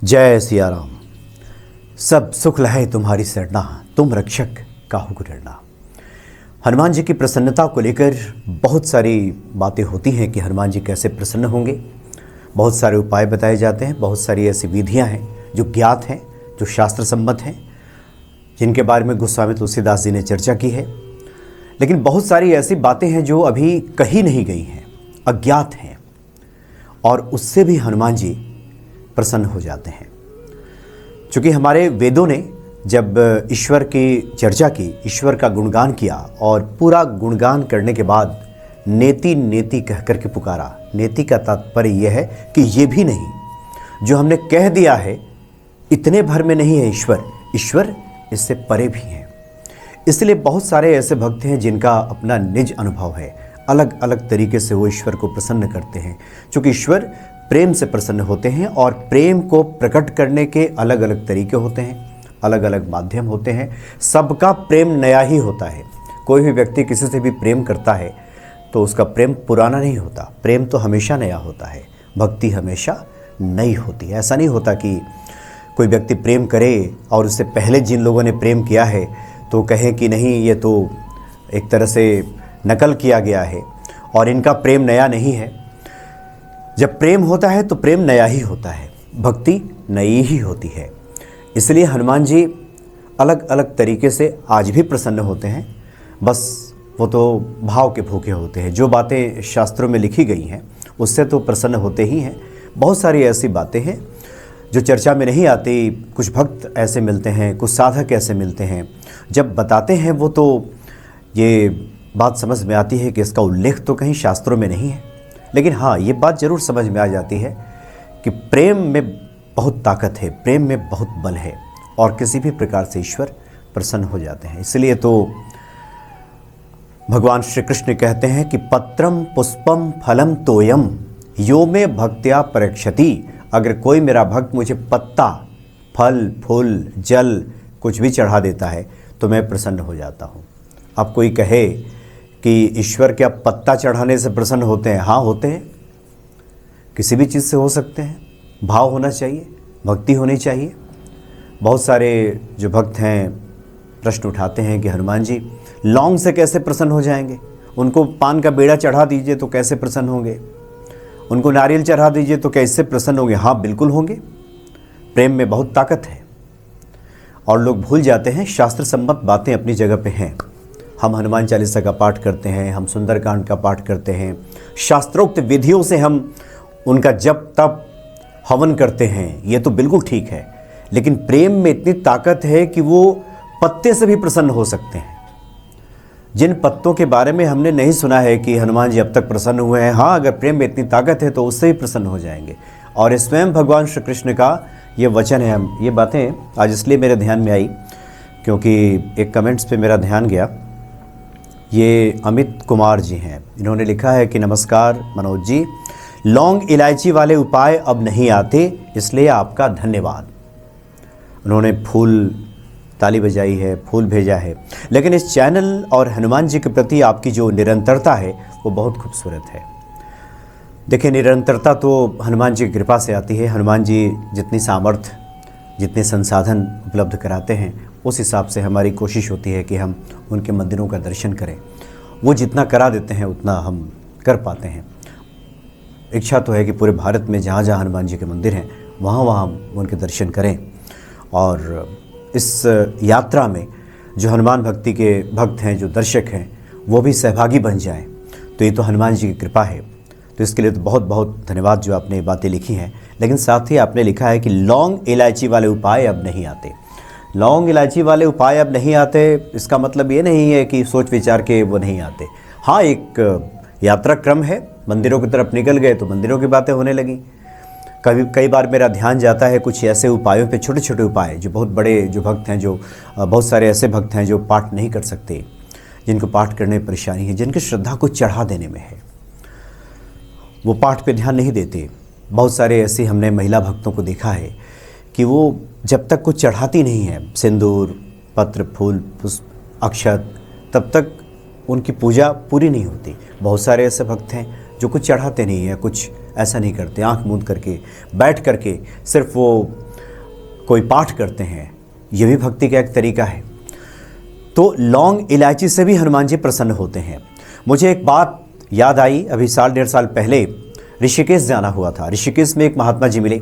जय सिया राम। सब सुख लहे तुम्हारी सरना, तुम रक्षक काहू को डरना। हनुमान जी की प्रसन्नता को लेकर बहुत सारी बातें होती हैं कि हनुमान जी कैसे प्रसन्न होंगे। बहुत सारे उपाय बताए जाते हैं, बहुत सारी ऐसी विधियां हैं जो ज्ञात हैं, जो शास्त्र सम्मत हैं, जिनके बारे में गोस्वामी तुलसीदास जी ने चर्चा की है। लेकिन बहुत सारी ऐसी बातें हैं जो अभी कही नहीं गई हैं, अज्ञात हैं, और उससे भी हनुमान जी प्रसन्न हो जाते हैं। क्योंकि हमारे वेदों ने जब ईश्वर की चर्चा की, ईश्वर का गुणगान किया और पूरा गुणगान करने के बाद नेति नेति कह कर के पुकारा। नेति का तात्पर्य यह है कि ये भी नहीं, जो हमने कह दिया है इतने भर में नहीं है ईश्वर, ईश्वर इससे परे भी हैं। इसलिए बहुत सारे ऐसे भक्त हैं जिनका अपना निज अनुभव है, अलग अलग तरीके से वो ईश्वर को प्रसन्न करते हैं। क्योंकि ईश्वर प्रेम से प्रसन्न होते हैं और प्रेम को प्रकट करने के अलग अलग तरीके होते हैं, अलग अलग माध्यम होते हैं। सबका प्रेम नया ही होता है। कोई भी व्यक्ति किसी से भी प्रेम करता है तो उसका प्रेम पुराना नहीं होता, प्रेम तो हमेशा नया होता है, भक्ति हमेशा नई होती है। ऐसा नहीं होता कि कोई व्यक्ति प्रेम करे और उससे पहले जिन लोगों ने प्रेम किया है तो कहें कि नहीं, ये तो एक तरह से नकल किया गया है और इनका प्रेम नया नहीं है। जब प्रेम होता है तो प्रेम नया ही होता है, भक्ति नई ही होती है। इसलिए हनुमान जी अलग अलग तरीके से आज भी प्रसन्न होते हैं। बस वो तो भाव के भूखे होते हैं। जो बातें शास्त्रों में लिखी गई हैं उससे तो प्रसन्न होते ही हैं। बहुत सारी ऐसी बातें हैं जो चर्चा में नहीं आती। कुछ भक्त ऐसे मिलते हैं, कुछ साधक ऐसे मिलते हैं, जब बताते हैं वो तो ये बात समझ में आती है कि इसका उल्लेख तो कहीं शास्त्रों में नहीं है। लेकिन हाँ, ये बात ज़रूर समझ में आ जाती है कि प्रेम में बहुत ताकत है, प्रेम में बहुत बल है और किसी भी प्रकार से ईश्वर प्रसन्न हो जाते हैं। इसलिए तो भगवान श्री कृष्ण कहते हैं कि पत्रम पुष्पम फलम तोयम यो में भक्त्या परीक्षति। अगर कोई मेरा भक्त मुझे पत्ता, फल, फूल, जल कुछ भी चढ़ा देता है तो मैं प्रसन्न हो जाता हूँ। अब कोई कहे कि ईश्वर क्या पत्ता चढ़ाने से प्रसन्न होते हैं? हाँ, होते हैं। किसी भी चीज़ से हो सकते हैं। भाव होना चाहिए, भक्ति होनी चाहिए। बहुत सारे जो भक्त हैं प्रश्न उठाते हैं कि हनुमान जी लौंग से कैसे प्रसन्न हो जाएंगे? उनको पान का बेड़ा चढ़ा दीजिए तो कैसे प्रसन्न होंगे? उनको नारियल चढ़ा दीजिए तो कैसे प्रसन्न होंगे? हाँ, बिल्कुल होंगे। प्रेम में बहुत ताकत है और लोग भूल जाते हैं। शास्त्र सम्मत बातें अपनी जगह पे हैं। हम हनुमान चालीसा का पाठ करते हैं, हम सुंदरकांड का पाठ करते हैं, शास्त्रोक्त विधियों से हम उनका जप तप हवन करते हैं, ये तो बिल्कुल ठीक है। लेकिन प्रेम में इतनी ताकत है कि वो पत्ते से भी प्रसन्न हो सकते हैं। जिन पत्तों के बारे में हमने नहीं सुना है कि हनुमान जी अब तक प्रसन्न हुए हैं, हाँ, अगर प्रेम में इतनी ताकत है तो उससे भी प्रसन्न हो जाएंगे। और स्वयं भगवान श्री कृष्ण का ये वचन है। ये बातें आज इसलिए मेरे ध्यान में आई क्योंकि एक कमेंट्स पे मेरा ध्यान गया। ये अमित कुमार जी हैं, इन्होंने लिखा है कि नमस्कार मनोज जी, लौंग इलायची वाले उपाय अब नहीं आते, इसलिए आपका धन्यवाद। उन्होंने फूल ताली बजाई है, फूल भेजा है। लेकिन इस चैनल और हनुमान जी के प्रति आपकी जो निरंतरता है वो बहुत खूबसूरत है। देखिए, निरंतरता तो हनुमान जी की कृपा से आती है। हनुमान जी जितनी सामर्थ्य, जितने संसाधन उपलब्ध कराते हैं, उस हिसाब से हमारी कोशिश होती है कि हम उनके मंदिरों का दर्शन करें। वो जितना करा देते हैं उतना हम कर पाते हैं। इच्छा तो है कि पूरे भारत में जहाँ जहाँ हनुमान जी के मंदिर हैं वहाँ वहाँ हम उनके दर्शन करें और इस यात्रा में जो हनुमान भक्ति के भक्त हैं, जो दर्शक हैं, वो भी सहभागी बन जाएं। तो ये तो हनुमान जी की कृपा है। तो इसके लिए तो बहुत बहुत धन्यवाद जो आपने बातें लिखी हैं। लेकिन साथ ही आपने लिखा है कि लौंग इलायची वाले उपाय अब नहीं आते। लौंग इलायची वाले उपाय अब नहीं आते, इसका मतलब ये नहीं है कि सोच विचार के वो नहीं आते। हाँ, एक यात्रा क्रम है, मंदिरों की तरफ निकल गए तो मंदिरों की बातें होने लगी। कई बार मेरा ध्यान जाता है कुछ ऐसे उपायों पे, छोटे छोटे उपाय जो बहुत बड़े जो भक्त हैं, जो बहुत सारे ऐसे भक्त हैं जो पाठ नहीं कर सकते, जिनको पाठ करने में परेशानी है, जिनकी श्रद्धा को चढ़ा देने में है, वो पाठ पे ध्यान नहीं देते। बहुत सारे ऐसे हमने महिला भक्तों को देखा है कि वो जब तक कुछ चढ़ाती नहीं है, सिंदूर, पत्र, फूल, पुष्प, अक्षत, तब तक उनकी पूजा पूरी नहीं होती। बहुत सारे ऐसे भक्त हैं जो कुछ चढ़ाते नहीं हैं, कुछ ऐसा नहीं करते, आंख मूंद करके बैठ करके सिर्फ वो कोई पाठ करते हैं, ये भी भक्ति का एक तरीका है। तो लौंग इलायची से भी हनुमान जी प्रसन्न होते हैं। मुझे एक बात याद आई, अभी 1.5 साल पहले ऋषिकेश जाना हुआ था। ऋषिकेश में एक महात्मा जी मिले।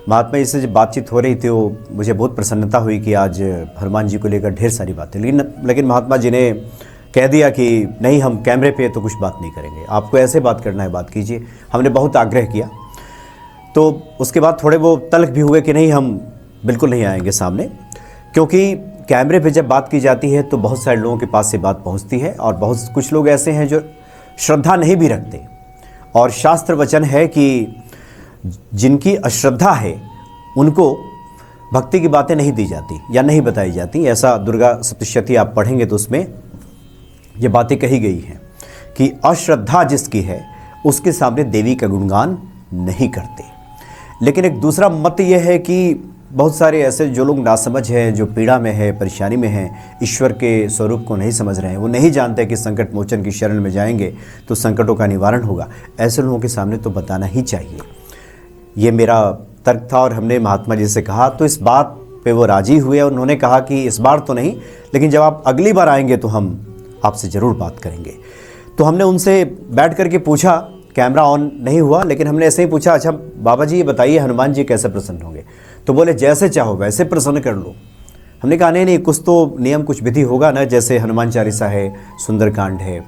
महात्मा जी से जब बातचीत हो रही थी, वो मुझे बहुत प्रसन्नता हुई कि आज हनुमान जी को लेकर ढेर सारी बातें, लेकिन महात्मा जी ने कह दिया कि नहीं, हम कैमरे पे तो कुछ बात नहीं करेंगे, आपको ऐसे बात करना है बात कीजिए। हमने बहुत आग्रह किया, तो उसके बाद थोड़े वो तल्ख भी हुए कि नहीं, हम बिल्कुल नहीं आएंगे सामने, क्योंकि कैमरे पे जब बात की जाती है तो बहुत सारे लोगों के पास से बात पहुंचती है, और बहुत कुछ लोग ऐसे हैं जो श्रद्धा नहीं भी रखते। और शास्त्र वचन है कि जिनकी अश्रद्धा है उनको भक्ति की बातें नहीं दी जाती या नहीं बताई जाती। ऐसा दुर्गा सप्तशती आप पढ़ेंगे तो उसमें ये बातें कही गई हैं कि अश्रद्धा जिसकी है उसके सामने देवी का गुणगान नहीं करते। लेकिन एक दूसरा मत ये है कि बहुत सारे ऐसे जो लोग नासमझ हैं, जो पीड़ा में है, परेशानी में हैं, ईश्वर के स्वरूप को नहीं समझ रहे हैं, वो नहीं जानते कि संकट मोचन की शरण में जाएंगे तो संकटों का निवारण होगा। ऐसे लोगों के सामने तो बताना ही चाहिए। ये मेरा तर्क था और हमने महात्मा जी से कहा, तो इस बात पे वो राजी हुए। उन्होंने कहा कि इस बार तो नहीं, लेकिन जब आप अगली बार आएंगे तो हम आपसे ज़रूर बात करेंगे। तो हमने उनसे बैठ करके पूछा, कैमरा ऑन नहीं हुआ, लेकिन हमने ऐसे ही पूछा, अच्छा बाबा जी ये बताइए हनुमान जी कैसे प्रसन्न होंगे? तो बोले जैसे चाहो वैसे प्रसन्न कर लो। हमने कहा नहीं, कुछ तो नियम, कुछ विधि होगा ना, जैसे हनुमान चालीसा है, सुंदरकांड है,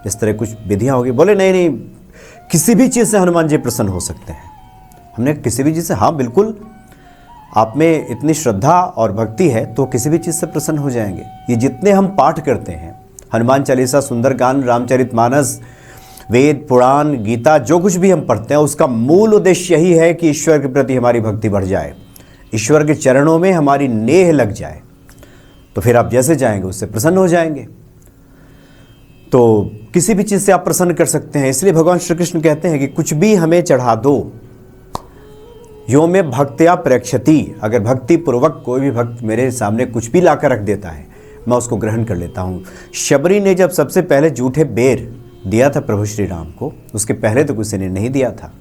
इस तरह कुछ विधियाँ होगी। बोले नहीं, किसी भी चीज़ से हनुमान जी प्रसन्न हो सकते हैं। हमने किसी भी चीज़ से, हाँ बिल्कुल, आप में इतनी श्रद्धा और भक्ति है तो किसी भी चीज़ से प्रसन्न हो जाएंगे। ये जितने हम पाठ करते हैं, हनुमान चालीसा, सुंदरकांड, रामचरितमानस, वेद, पुराण, गीता, जो कुछ भी हम पढ़ते हैं, उसका मूल उद्देश्य यही है कि ईश्वर के प्रति हमारी भक्ति बढ़ जाए, ईश्वर के चरणों में हमारी नेह लग जाए। तो फिर आप जैसे चाहेंगे उससे प्रसन्न हो जाएंगे। तो किसी भी चीज़ से आप प्रसन्न कर सकते हैं। इसलिए भगवान श्री कृष्ण कहते हैं कि कुछ भी हमें चढ़ा दो, यो में भक्त्या प्रेक्षति। अगर भक्ति पूर्वक कोई भी भक्त मेरे सामने कुछ भी लाकर रख देता है, मैं उसको ग्रहण कर लेता हूँ। शबरी ने जब सबसे पहले जूठे बेर दिया था प्रभु श्री राम को, उसके पहले तो किसी ने नहीं दिया था,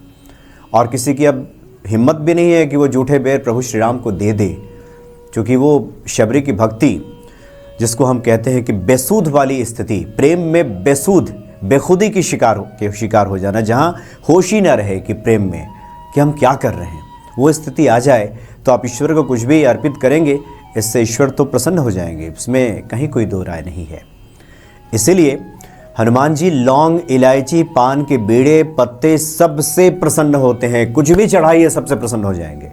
और किसी की अब हिम्मत भी नहीं है कि वो जूठे बेर प्रभु श्री राम को दे दे, क्योंकि वो शबरी की भक्ति, जिसको हम कहते हैं कि बेसूध वाली स्थिति, प्रेम में बेसूध, बेखुदी की शिकार हो जाना, जहाँ होश ही ना रहे कि प्रेम में कि हम क्या कर रहे हैं, वो स्थिति आ जाए तो आप ईश्वर को कुछ भी अर्पित करेंगे, इससे ईश्वर तो प्रसन्न हो जाएंगे, इसमें कहीं कोई दो राय नहीं है। इसीलिए हनुमान जी लौंग, इलायची, पान के बीड़े, पत्ते सबसे प्रसन्न होते हैं। कुछ भी चढ़ाइए सबसे प्रसन्न हो जाएंगे।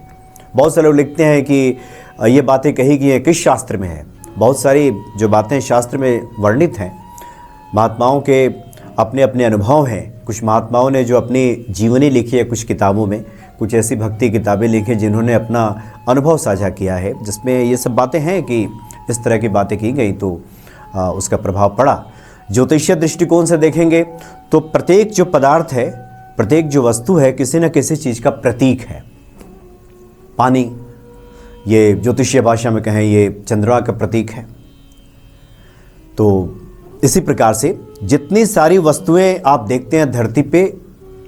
बहुत सारे लोग लिखते हैं कि ये बातें कही गई हैं, किस शास्त्र में है? बहुत सारी जो बातें शास्त्र में वर्णित हैं, महात्माओं के अपने अपने अनुभव हैं। कुछ महात्माओं ने जो अपनी जीवनी लिखी है कुछ किताबों में, कुछ ऐसी भक्ति किताबें लिखी जिन्होंने अपना अनुभव साझा किया है, जिसमें ये सब बातें हैं कि इस तरह की बातें की गई तो उसका प्रभाव पड़ा। ज्योतिषीय दृष्टिकोण से देखेंगे तो प्रत्येक जो पदार्थ है, प्रत्येक जो वस्तु है, किसी न किसी चीज़ का प्रतीक है। पानी, ये ज्योतिषीय भाषा में कहें, ये चंद्रमा का प्रतीक है। तो इसी प्रकार से जितनी सारी वस्तुएं आप देखते हैं धरती पे,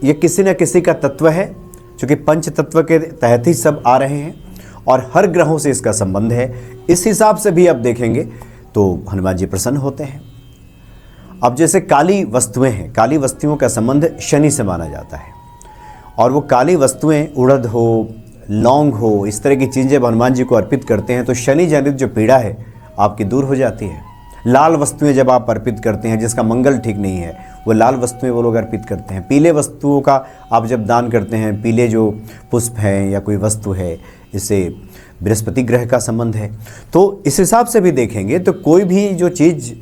ये किसी न किसी का तत्व है, क्योंकि पंच तत्व के तहत ही सब आ रहे हैं और हर ग्रहों से इसका संबंध है। इस हिसाब से भी आप देखेंगे तो हनुमान जी प्रसन्न होते हैं। अब जैसे काली वस्तुएं हैं, काली वस्तुओं का संबंध शनि से माना जाता है, और वो काली वस्तुएं उड़द हो, लौंग हो, इस तरह की चीज़ें जब हनुमान जी को अर्पित करते हैं तो शनि जनित जो पीड़ा है आपकी दूर हो जाती है। लाल वस्तुएं जब आप अर्पित करते हैं, जिसका मंगल ठीक नहीं है, वो लाल वस्तुएं वो लोग अर्पित करते हैं। पीले वस्तुओं का आप जब दान करते हैं, पीले जो पुष्प हैं या कोई वस्तु है, इससे बृहस्पति ग्रह का संबंध है। तो इस हिसाब से भी देखेंगे तो कोई भी जो चीज़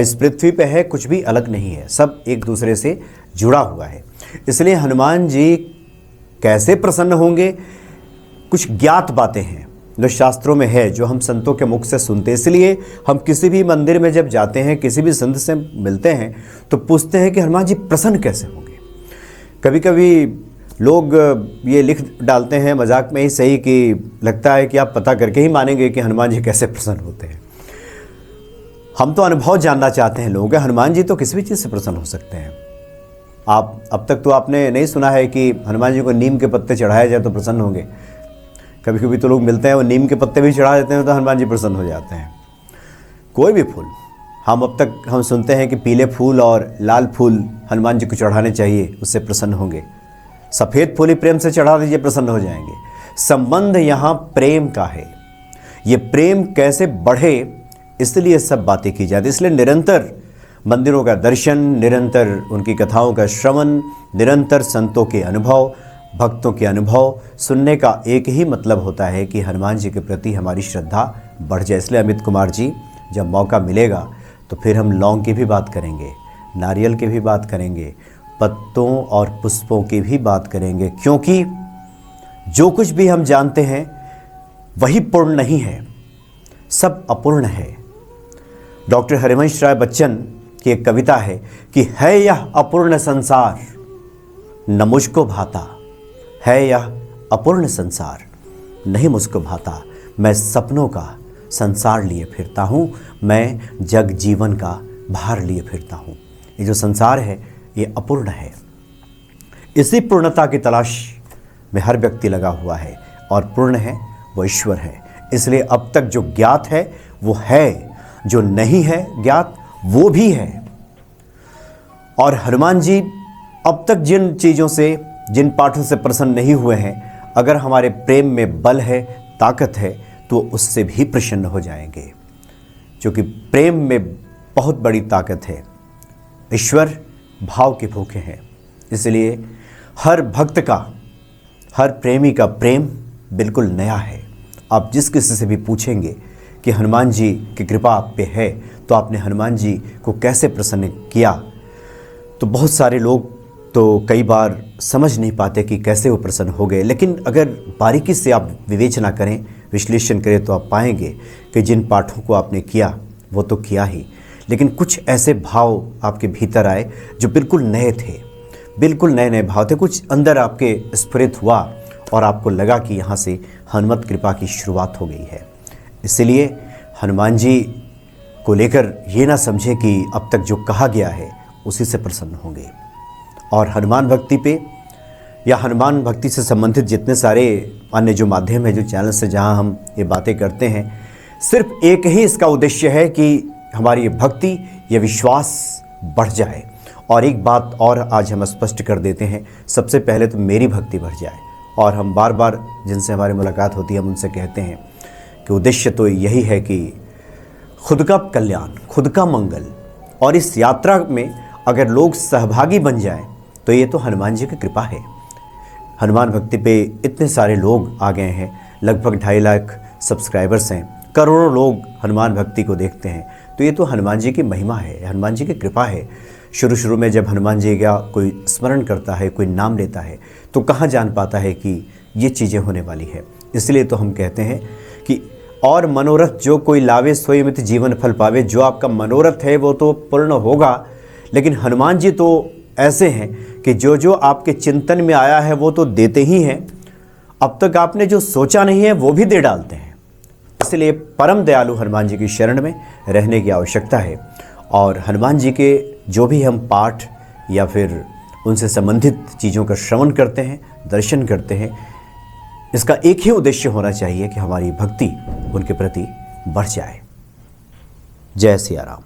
इस पृथ्वी पे है, कुछ भी अलग नहीं है, सब एक दूसरे से जुड़ा हुआ है। इसलिए हनुमान जी कैसे प्रसन्न होंगे, कुछ ज्ञात बातें हैं जो शास्त्रों में है, जो हम संतों के मुख से सुनते हैं। इसलिए हम किसी भी मंदिर में जब जाते हैं, किसी भी संत से मिलते हैं तो पूछते हैं कि हनुमान जी प्रसन्न कैसे होंगे। कभी कभी लोग ये लिख डालते हैं मजाक में ही सही कि लगता है कि आप पता करके ही मानेंगे कि हनुमान जी कैसे प्रसन्न होते हैं। हम तो अनुभव जानना चाहते हैं लोगों के। हनुमान जी तो किसी भी चीज़ से प्रसन्न हो सकते हैं। आप अब तक तो आपने नहीं सुना है कि हनुमान जी को नीम के पत्ते चढ़ाया जाए तो प्रसन्न होंगे। कभी कभी तो लोग मिलते हैं वो नीम के पत्ते भी चढ़ा देते हैं तो हनुमान जी प्रसन्न हो जाते हैं। कोई भी फूल, अब तक हम सुनते हैं कि पीले फूल और लाल फूल हनुमान जी को चढ़ाने चाहिए, उससे प्रसन्न होंगे। सफ़ेद फूल ही प्रेम से चढ़ा दीजिए, प्रसन्न हो जाएंगे। संबंध यहाँ प्रेम का है। ये प्रेम कैसे बढ़े इसलिए सब बातें की जाती, इसलिए निरंतर मंदिरों का दर्शन, निरंतर उनकी कथाओं का श्रवण, निरंतर संतों के अनुभव, भक्तों के अनुभव सुनने का एक ही मतलब होता है कि हनुमान जी के प्रति हमारी श्रद्धा बढ़ जाए। इसलिए अमित कुमार जी, जब मौका मिलेगा तो फिर हम लौंग की भी बात करेंगे, नारियल की भी बात करेंगे, पत्तों और पुष्पों की भी बात करेंगे, क्योंकि जो कुछ भी हम जानते हैं वही पूर्ण नहीं है, सब अपूर्ण है। डॉक्टर हरिवंश राय बच्चन की एक कविता है कि है यह अपूर्ण संसार न मुझको भाता, है यह अपूर्ण संसार नहीं मुझको भाता, मैं सपनों का संसार लिए फिरता हूँ, मैं जग जीवन का भार लिए फिरता हूँ। ये जो संसार है ये अपूर्ण है। इसी पूर्णता की तलाश में हर व्यक्ति लगा हुआ है और पूर्ण है वो ईश्वर है। इसलिए अब तक जो ज्ञात है वो है, जो नहीं है ज्ञात वो भी है। और हनुमान जी अब तक जिन चीज़ों से, जिन पाठों से प्रसन्न नहीं हुए हैं, अगर हमारे प्रेम में बल है, ताकत है, तो उससे भी प्रसन्न हो जाएंगे, क्योंकि प्रेम में बहुत बड़ी ताकत है। ईश्वर भाव के भूखे हैं। इसलिए हर भक्त का, हर प्रेमी का प्रेम बिल्कुल नया है। आप जिस किसी से भी पूछेंगे कि हनुमान जी की कृपा आप पे है तो आपने हनुमान जी को कैसे प्रसन्न किया, तो बहुत सारे लोग तो कई बार समझ नहीं पाते कि कैसे वो प्रसन्न हो गए। लेकिन अगर बारीकी से आप विवेचना करें, विश्लेषण करें, तो आप पाएंगे कि जिन पाठों को आपने किया वो तो किया ही, लेकिन कुछ ऐसे भाव आपके भीतर आए जो बिल्कुल नए थे, बिल्कुल नए नए भाव थे। कुछ अंदर आपके स्फुरित हुआ और आपको लगा कि यहाँ से हनुमत कृपा की शुरुआत हो गई है। इसलिए हनुमान जी को लेकर ये ना समझें कि अब तक जो कहा गया है उसी से प्रसन्न होंगे। और हनुमान भक्ति पे या हनुमान भक्ति से संबंधित जितने सारे अन्य जो माध्यम है, जो चैनल्स है जहाँ हम ये बातें करते हैं, सिर्फ एक ही इसका उद्देश्य है कि हमारी ये भक्ति, ये विश्वास बढ़ जाए। और एक बात और आज हम स्पष्ट कर देते हैं, सबसे पहले तो मेरी भक्ति बढ़ जाए। और हम बार बार जिनसे हमारी मुलाकात होती है हम उनसे कहते हैं कि उद्देश्य तो यही है कि खुद का कल्याण, खुद का मंगल, और इस यात्रा में अगर लोग सहभागी बन जाएं तो ये तो हनुमान जी की कृपा है। हनुमान भक्ति पे इतने सारे लोग आ गए हैं, लगभग 2.5 लाख सब्सक्राइबर्स हैं, करोड़ों लोग हनुमान भक्ति को देखते हैं, तो ये तो हनुमान जी की महिमा है, हनुमान जी की कृपा है। शुरू में जब हनुमान जी का कोई स्मरण करता है, कोई नाम लेता है, तो कहाँ जान पाता है कि ये चीज़ें होने वाली है। इसलिए तो हम कहते हैं कि और मनोरथ जो कोई लावे सोई मित जीवन फल पावे। जो आपका मनोरथ है वो तो पूर्ण होगा, लेकिन हनुमान जी तो ऐसे हैं कि जो जो आपके चिंतन में आया है वो तो देते ही हैं, अब तक आपने जो सोचा नहीं है वो भी दे डालते हैं। इसलिए परम दयालु हनुमान जी की शरण में रहने की आवश्यकता है। और हनुमान जी के जो भी हम पाठ या फिर उनसे संबंधित चीज़ों का श्रवण करते हैं, दर्शन करते हैं, इसका एक ही उद्देश्य होना चाहिए कि हमारी भक्ति उनके प्रति बढ़ जाए। जय सिया राम।